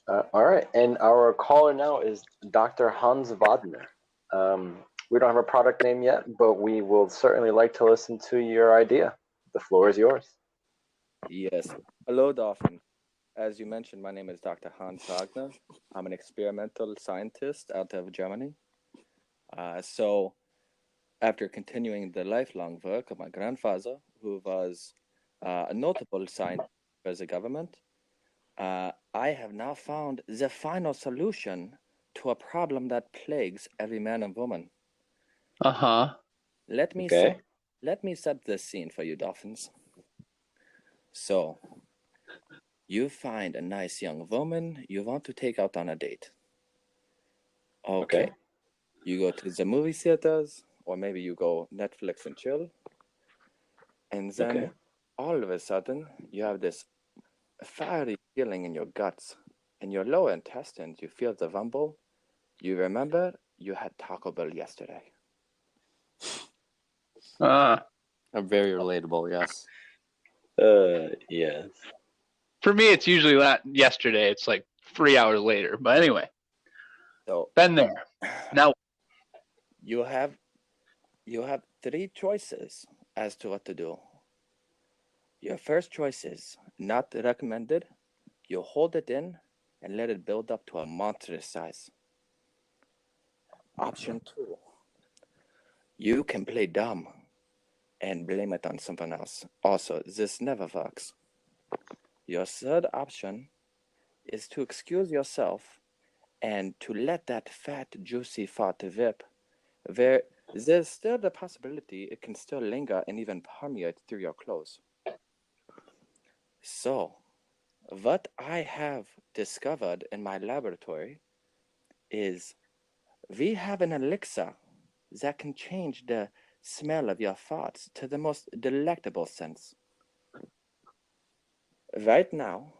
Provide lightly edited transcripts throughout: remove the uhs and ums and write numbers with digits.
All right, and our caller now is Dr. Hans Wagner. We don't have a product name yet, but we will certainly like to listen to your idea. The floor is yours. Yes. Hello, Dolphin. As you mentioned, my name is Dr. Hans Wagner. I'm an experimental scientist out of Germany. So, after continuing the lifelong work of my grandfather, who was a notable scientist for the government, I have now found the final solution to a problem that plagues every man and woman. Uh-huh. Let me Okay. set, let me set the scene for you, Dolphins. So, you find a nice young woman you want to take out on a date. Okay. You go to the movie theaters, or maybe you go Netflix and chill, and then all of a sudden you have this fiery feeling in your guts. In your lower intestines, you feel the rumble. You remember you had Taco Bell yesterday. Very relatable, yes. Yes. For me, it's usually not yesterday. It's like 3 hours later. But anyway, So been there. Now, you have three choices as to what to do. Your first choice is not recommended. You hold it in and let it build up to a monstrous size. Option 2, you can play dumb and blame it on someone else. Also, this never works. Your third option is to excuse yourself and to let that fat, juicy fart rip, where there's still the possibility it can still linger and even permeate through your clothes. So, what I have discovered in my laboratory is we have an elixir that can change the smell of your farts to the most delectable sense. Right now,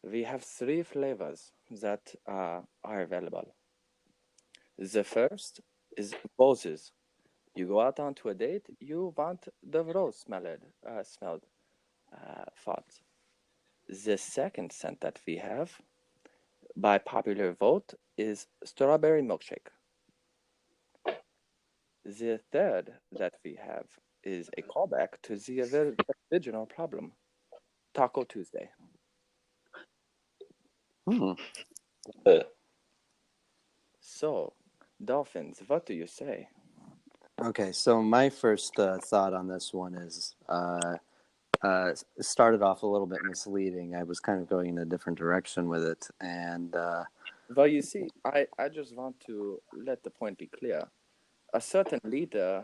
we have three flavors that are available. The first is roses. You go out onto a date, you want the rose smelled farts. The second scent that we have, by popular vote, is strawberry milkshake. The third that we have is a callback to the original problem, Taco Tuesday. So, Dolphins, what do you say? Okay, so my first thought on this one is started off a little bit misleading. I was kind of going in a different direction with it, and Well, you see, I just want to let the point be clear. A certain leader,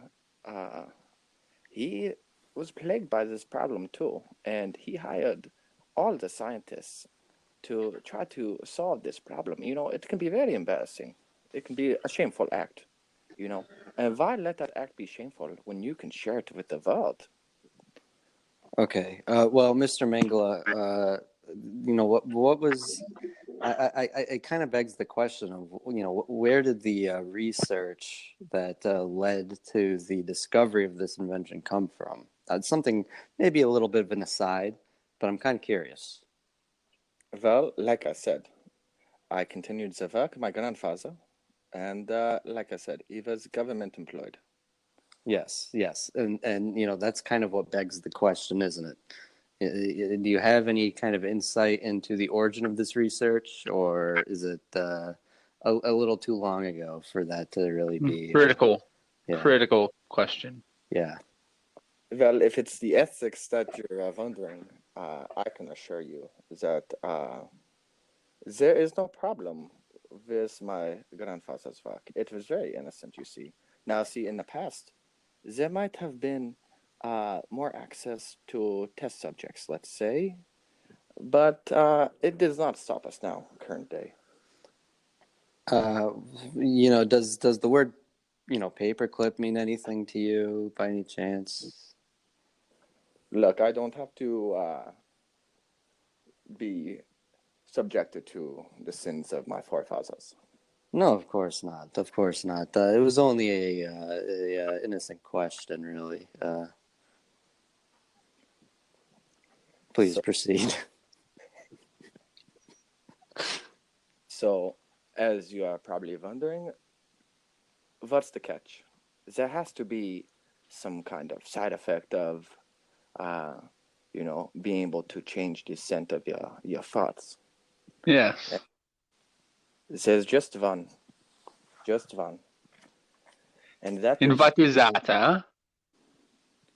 he was plagued by this problem too, and he hired all the scientists to try to solve this problem. You know, it can be very embarrassing. It can be a shameful act, you know. And why let that act be shameful when you can share it with the world? okay. Well, Mr. Mangala, what was it kind of begs the question of, where did the research that led to the discovery of this invention come from? That's something, maybe a little bit of an aside, but I'm kind of curious. Well, like I said, I continued the work of my grandfather, and like I said, he was government employed. Yes, and that's kind of what begs the question, isn't it? Do you have any kind of insight into the origin of this research, or is it a little too long ago for that to really be critical question? Yeah. Well, if it's the ethics that you're wondering, I can assure you that there is no problem with my grandfather's work. It was very innocent, you see. Now, see, in the past, there might have been more access to test subjects, let's say, but it does not stop us now, current day. Does the word, paperclip mean anything to you by any chance? Look, I don't have to be subjected to the sins of my forefathers. No, of course not. Of course not. It was only a innocent question, really. Please proceed. So, as you are probably wondering, what's the catch? There has to be some kind of side effect of, being able to change the scent of your farts. Yes. There's just one, and that And is what is that, huh?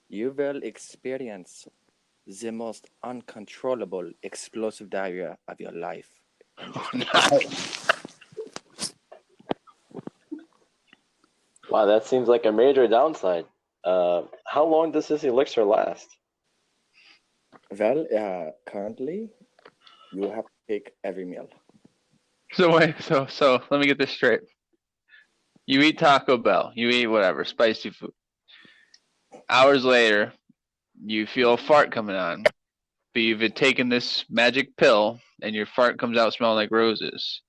you will experience the most uncontrollable explosive diarrhea of your life. And Wow, that seems like a major downside. How long does this elixir last? well, currently, you have to take every meal. So wait, so let me get this straight. You eat Taco Bell, you eat whatever, spicy food. Hours later, you feel a fart coming on, but you've taken this magic pill and your fart comes out smelling like roses.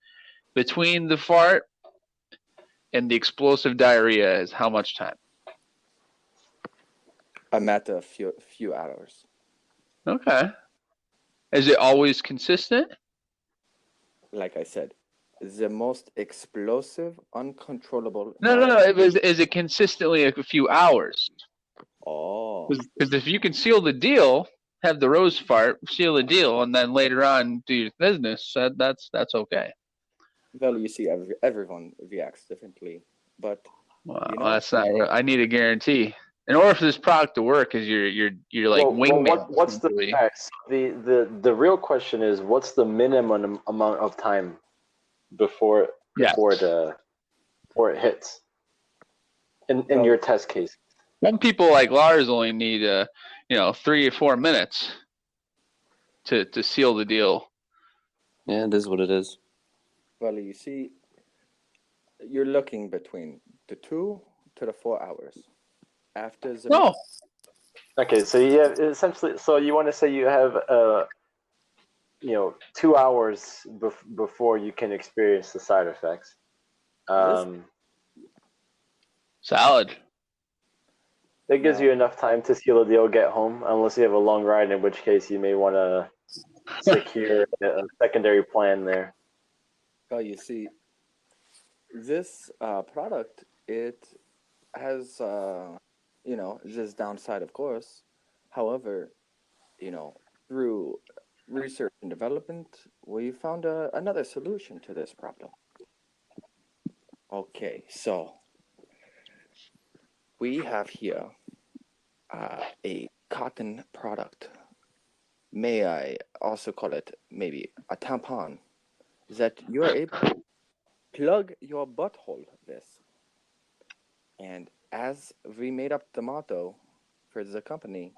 Between the fart and the explosive diarrhea is how much time? A matter of few hours. Okay. Is it always consistent? Like I said, the most explosive, uncontrollable. No. Is it consistently a few hours? Oh, Because if you can seal the deal, have the rose fart, seal the deal, and then later on do your business, that's okay. well, you see, everyone reacts differently, but Well, you know, that's not. I need a guarantee. In order for this product to work, is you're like wingman. What's the essentially. the real question is what's the minimum amount of time before Yes. it hits in Well- your test case? Some people like Lars only need 3 or 4 minutes to seal the deal. Yeah, it is what it is. well, you see, you're looking between the 2 to the 4 hours after the No, Okay, so you have essentially. So you want to say you have 2 hours before you can experience the side effects. salad. That gives No. you enough time to seal the deal, get home, unless you have a long ride, in which case you may want to secure a secondary plan there. Well, you see, this product, it has, this downside, of course. However, through research and development, we found another solution to this problem. Okay, so we have here a cotton product. May I also call it maybe a tampon that you are able to plug your butthole with. And as we made up the motto for the company,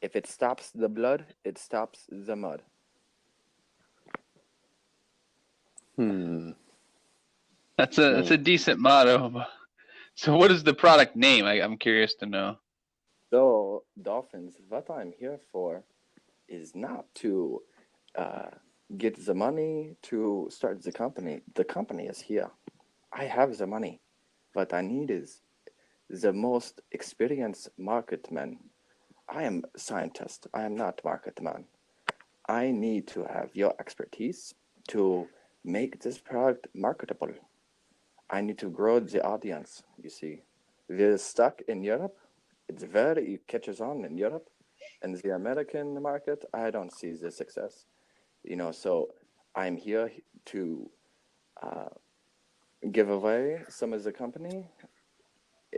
if it stops the blood, it stops the mud. That's a decent motto. So what is the product name? I'm curious to know. So, Dolphins, what I'm here for is not to get the money to start the company. The company is here. I have the money. What I need is the most experienced marketman. I am a scientist. I am not marketman. I need to have your expertise to make this product marketable. I need to grow the audience, you see. We're stuck in Europe. It catches on in Europe. And the American market, I don't see the success. So I'm here to give away some of the company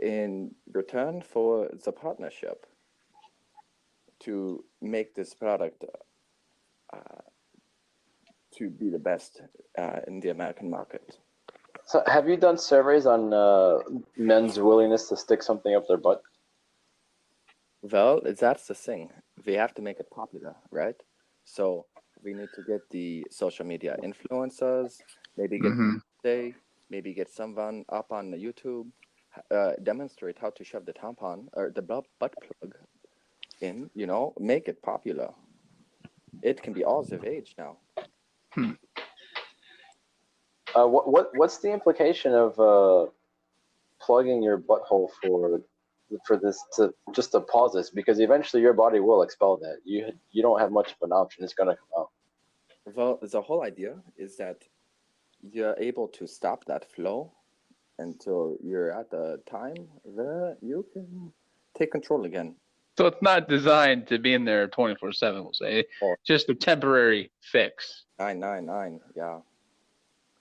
in return for the partnership to make this product to be the best in the American market. So, have you done surveys on men's willingness to stick something up their butt? Well, that's the thing. We have to make it popular, right? So we need to get the social media influencers, maybe get someone up on YouTube, demonstrate how to shove the tampon or the butt plug in, make it popular. It can be all the age now. What's the implication of plugging your butthole for this to pause this? Because eventually your body will expel that. You don't have much of an option. It's gonna come out. Well, the whole idea is that you're able to stop that flow until you're at the time where you can take control again. So it's not designed to be in there 24/7. We'll say Or just a temporary fix. 999, yeah.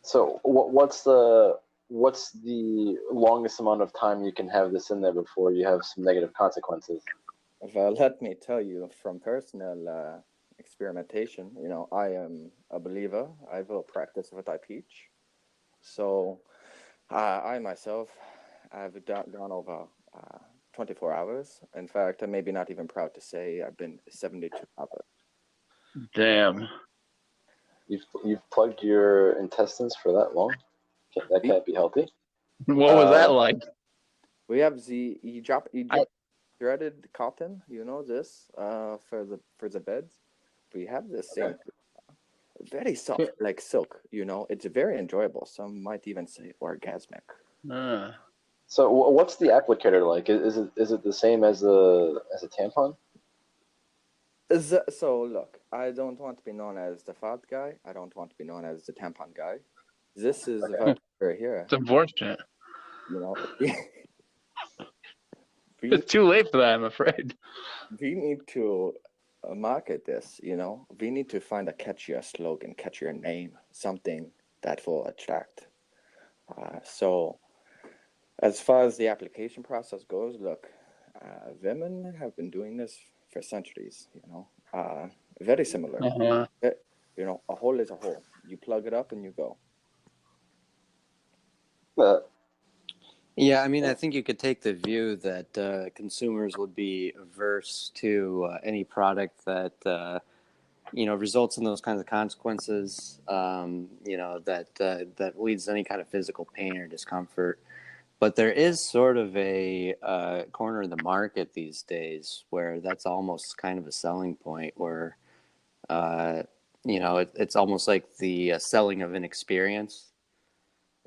So what's the longest amount of time you can have this in there before you have some negative consequences? Well, let me tell you from personal experimentation, you know, I am a believer. I will practice what I preach. So I myself have gone over 24 hours. In fact, I'm maybe not even proud to say I've been 72 hours. Damn. You've plugged your intestines for that long? That can't be healthy. What was that like? We have the Egypt I- threaded cotton. You know this for the beds. We have this same, very soft like silk. You know, it's very enjoyable. Some might even say orgasmic. Uh, So what's the applicator like? Is it the same as a tampon? So look, I don't want to be known as the fat guy. I don't want to be known as the tampon guy. This is what we're here. it's unfortunate. You know, It's too late for that, I'm afraid. we need to market this. You know, we need to find a catchier slogan, catchier name, something that will attract. So, as far as the application process goes, look, women have been doing this for centuries. You know, very similar. Uh-huh. You know, a hole is a hole. You plug it up and you go. Yeah, I mean, I think you could take the view that consumers would be averse to any product that results in those kinds of consequences. That leads to any kind of physical pain or discomfort. But there is sort of a corner of the market these days where that's almost kind of a selling point, where it's almost like the selling of an experience,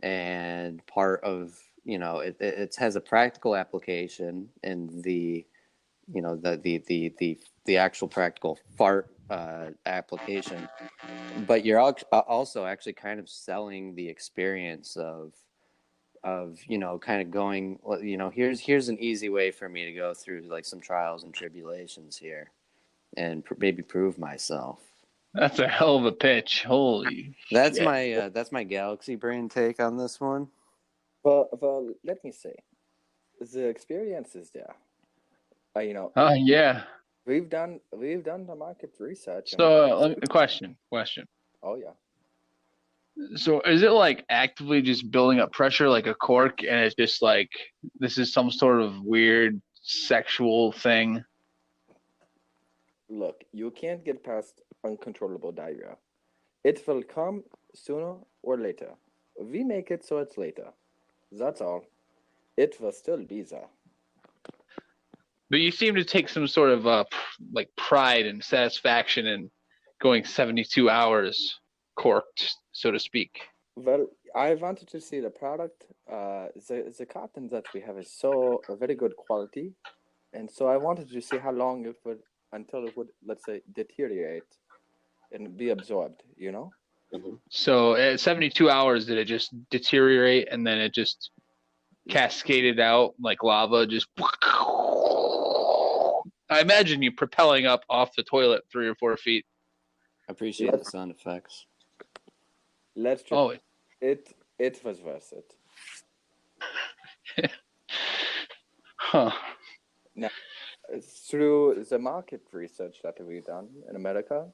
and part of it has a practical application in the actual practical fart application, but you're also actually kind of selling the experience of kind of going, here's an easy way for me to go through like some trials and tribulations here and maybe prove myself. That's a hell of a pitch. Holy That's shit. my galaxy brain take on this one. Well, let me say, the experience is there. You know, Oh yeah. we've done the market research. So question. Oh yeah. So is it like actively just building up pressure like a cork, and it's just like this is some sort of weird sexual thing? Look, you can't get past uncontrollable diarrhea. It will come sooner or later. We make it so it's later. That's all. It will still be there. But you seem to take some sort of like pride and satisfaction in going 72 hours corked, so to speak. Well, I wanted to see the product. The cotton that we have is so a very good quality, and so I wanted to see how long it would until it would, let's say, deteriorate and be absorbed. You know. Mhm. So at 72 hours, did it just deteriorate and then it just cascaded out like lava? Just I imagine you propelling up off the toilet 3 or 4 feet. Appreciate the sound effects. Let's just. Oh, It was worth it. huh. Now, through the market research that we've done in America,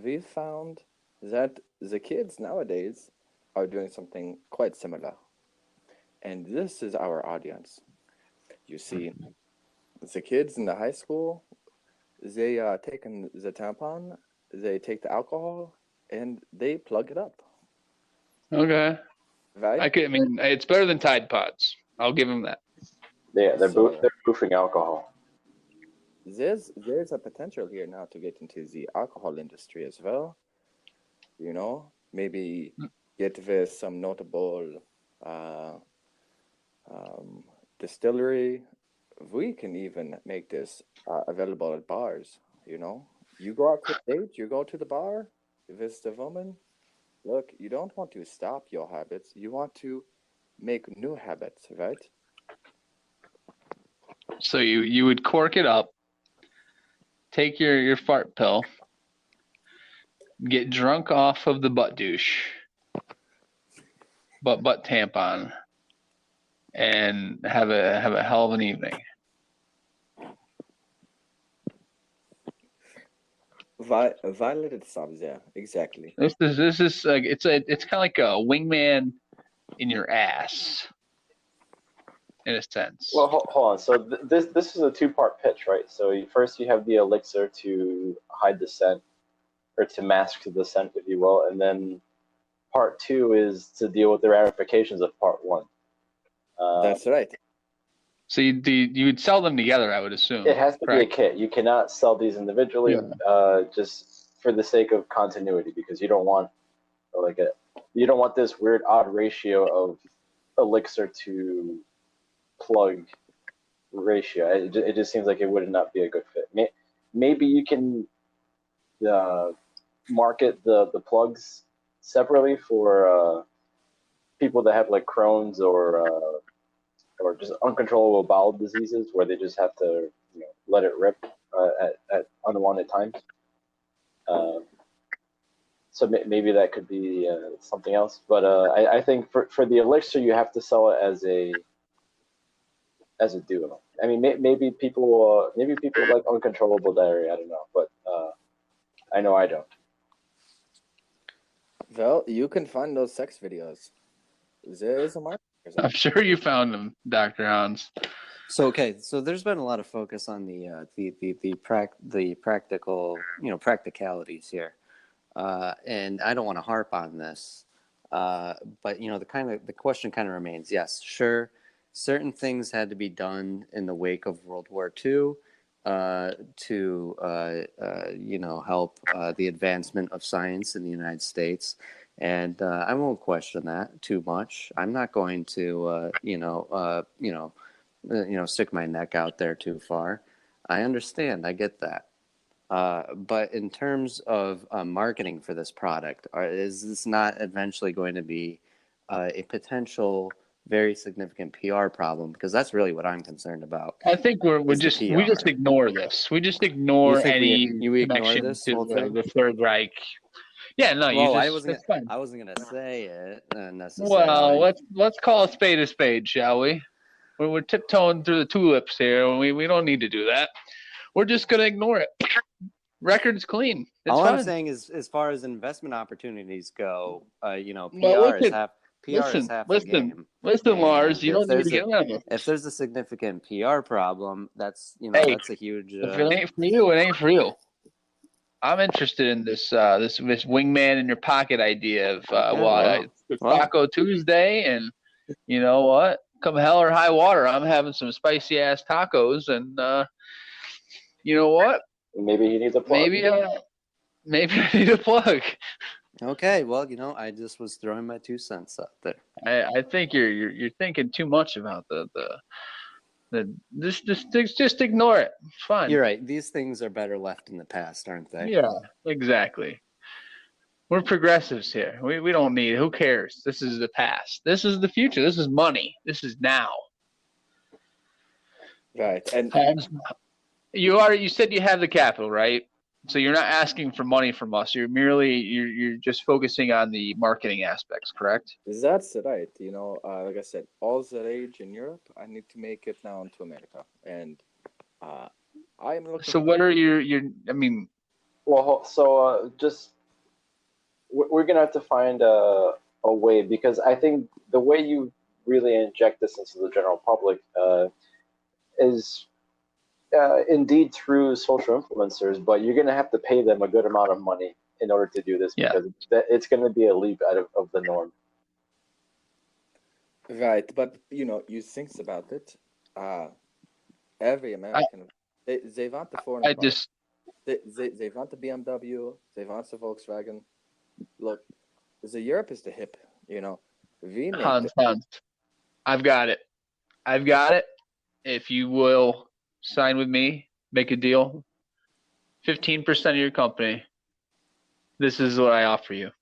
we found that the kids nowadays are doing something quite similar. And this is our audience. You see, the kids in the high school, they are taking the tampon, they take the alcohol, and they plug it up. Okay. Right? I mean, it's better than Tide Pods. I'll give them that. Yeah, they're So- they're boofing alcohol. There's a potential here now to get into the alcohol industry as well. You know, maybe get with some notable distillery. We can even make this available at bars. You know, you go out to a date, you go to the bar, you visit a woman, Look, you don't want to stop your habits. You want to make new habits, right? So you would cork it up, take your fart pill, get drunk off of the butt douche, butt tampon, and have a hell of an evening. Why let it stop there? Exactly. This is like it's kind of like a wingman in your ass, in a sense. Well, hold on. So this is a two-part pitch, right? So first you have the elixir to hide the scent, or to mask the scent, if you will, and then part two is to deal with the ramifications of part one. That's right. So you would sell them together, I would assume. It has to correct? be a kit. You cannot sell these individually, just for the sake of continuity, because you don't want this weird odd ratio of elixir to plug ratio. It just seems like it would not be a good fit. Maybe you can market the plugs separately for people that have like Crohn's or just uncontrollable bowel diseases, where they just have to let it rip at unwanted times. So maybe that could be something else. But I think for the elixir, you have to sell it as a duo. I mean, maybe people like uncontrollable diarrhea. I don't know, but I know I don't. Well, you can find those sex videos. There is a market. I'm sure you found them, Dr. Hans. So there's been a lot of focus on the practical, practicalities here, and I don't want to harp on this, but the question kind of remains. Yes, sure, certain things had to be done in the wake of World War II to help the advancement of science in the United States. And I won't question that too much. I'm not going to, stick my neck out there too far. I understand. I get that. But in terms of marketing for this product, is this not eventually going to be a potential very significant PR problem? Because that's really what I'm concerned about. I think we just ignore this. We just ignore any connection to the Third Reich. Yeah, no, I wasn't gonna say it necessarily. Well, let's call a spade, shall we? We're tiptoeing through the tulips here, and we don't need to do that. We're just gonna ignore it. Record's clean. It's all fine. I'm saying is, as far as investment opportunities go, PR is half the game. Listen, Lars, you don't need to get on this. If there's a significant PR problem, that's a huge. If it ain't for you, it ain't for you. I'm interested in this wingman in your pocket idea of it's Taco Tuesday, and you know what? Come hell or high water, I'm having some spicy ass tacos, and you know what? Maybe he needs a plug. Maybe I need a plug. Okay, well, I just was throwing my 2 cents out there. I think you're thinking too much about just ignore it. It's fine. You're right. These things are better left in the past, aren't they? Yeah, exactly. We're progressives here. We don't need it. Who cares? This is the past. This is the future. This is money. This is now. Right. And you said you have the capital, right? So you're not asking for money from us. You're just focusing on the marketing aspects, correct? That's right. Like I said, all the rage in Europe, I need to make it now into America, and I am looking. So what are your? I mean, well, so just we're gonna have to find a way, because I think the way you really inject this into the general public is. Indeed through social influencers, but you're going to have to pay them a good amount of money in order to do this, because it's going to be a leap out of the norm. Right, but you think about it. Every American, they want the foreign. They want the BMW. They want the Volkswagen. Look, Europe is the hip. Hans, I've got it. If you will. Sign with me, make a deal. 15% of your company. This is what I offer you.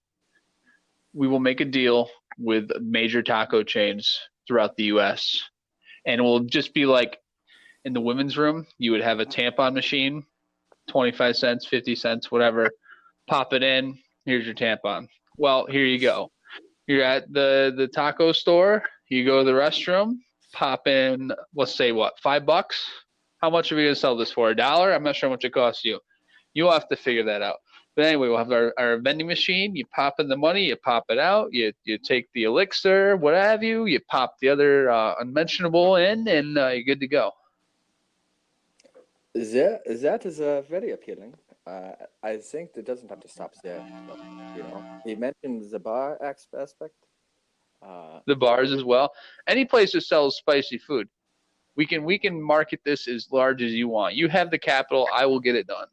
we will make a deal with major taco chains throughout the U.S. and it will just be like in the women's room, you would have a tampon machine, 25 cents, 50 cents, whatever. Pop it in. Here's your tampon. Well, here you go. You're at the taco store. You go to the restroom. Pop in, let's say what, $5? How much are we gonna sell this for? $1? I'm not sure how much it costs you. You'll have to figure that out. But anyway, we'll have our vending machine. You pop in the money, you pop it out, you take the elixir, what have you, you pop the other unmentionable in, and you're good to go. That is very appealing. I think it doesn't have to stop there. Though, you know, he mentioned the bar aspect. The bars as well. Any place that sells spicy food, we can market this as large as you want. You have the capital, I will get it done.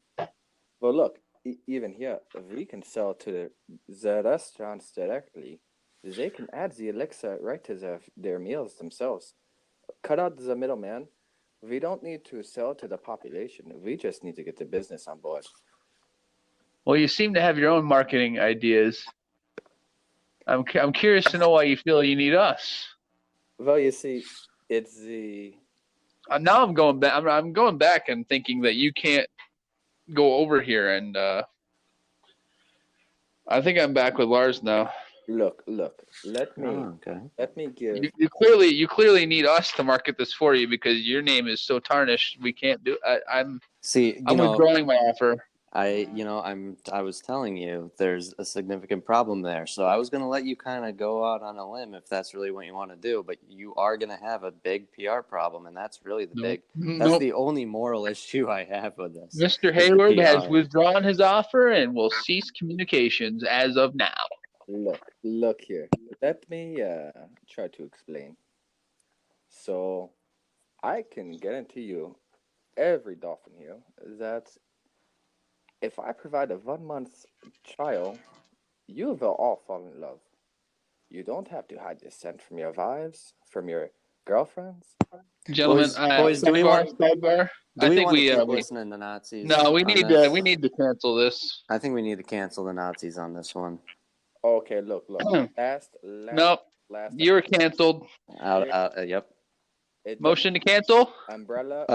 Well, look, even here, we can sell to the restaurants directly. They can add the elixir right to their meals themselves. Cut out the middleman. We don't need to sell to the population. We just need to get the business on board. Well, you seem to have your own marketing ideas. I'm curious to know why you feel you need us. Well, you see, it's the Now I'm going back. I'm going back and thinking that you can't go over here, and I think I'm back with Lars now. look. Let me Oh, okay. let me give. You clearly need us to market this for you because your name is so tarnished. We can't do. I'm See, I'm withdrawing my offer. I was telling you there's a significant problem there. So I was going to let you kind of go out on a limb if that's really what you want to do, but you are going to have a big PR problem, and that's really that's Nope. the only moral issue I have with this. Mr. is the Hayward has PR. withdrawn his offer and will cease communications as of now. Look here. Let me try to explain. So, I can guarantee you, every dolphin here, that if I provide a 1-month trial, you will all fall in love. You don't have to hide your scent from your wives, from your girlfriends. Gentlemen, Boys, do we want sidebar? Do I we think want to we keep listening to Nazis? no, we on need this? we need to cancel this. I think we need to cancel the Nazis on this one. Okay, look. Last. Nope, Last. you were canceled. Yep. It Motion to cancel. umbrella.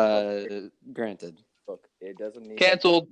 Granted. Look, it doesn't need. Canceled.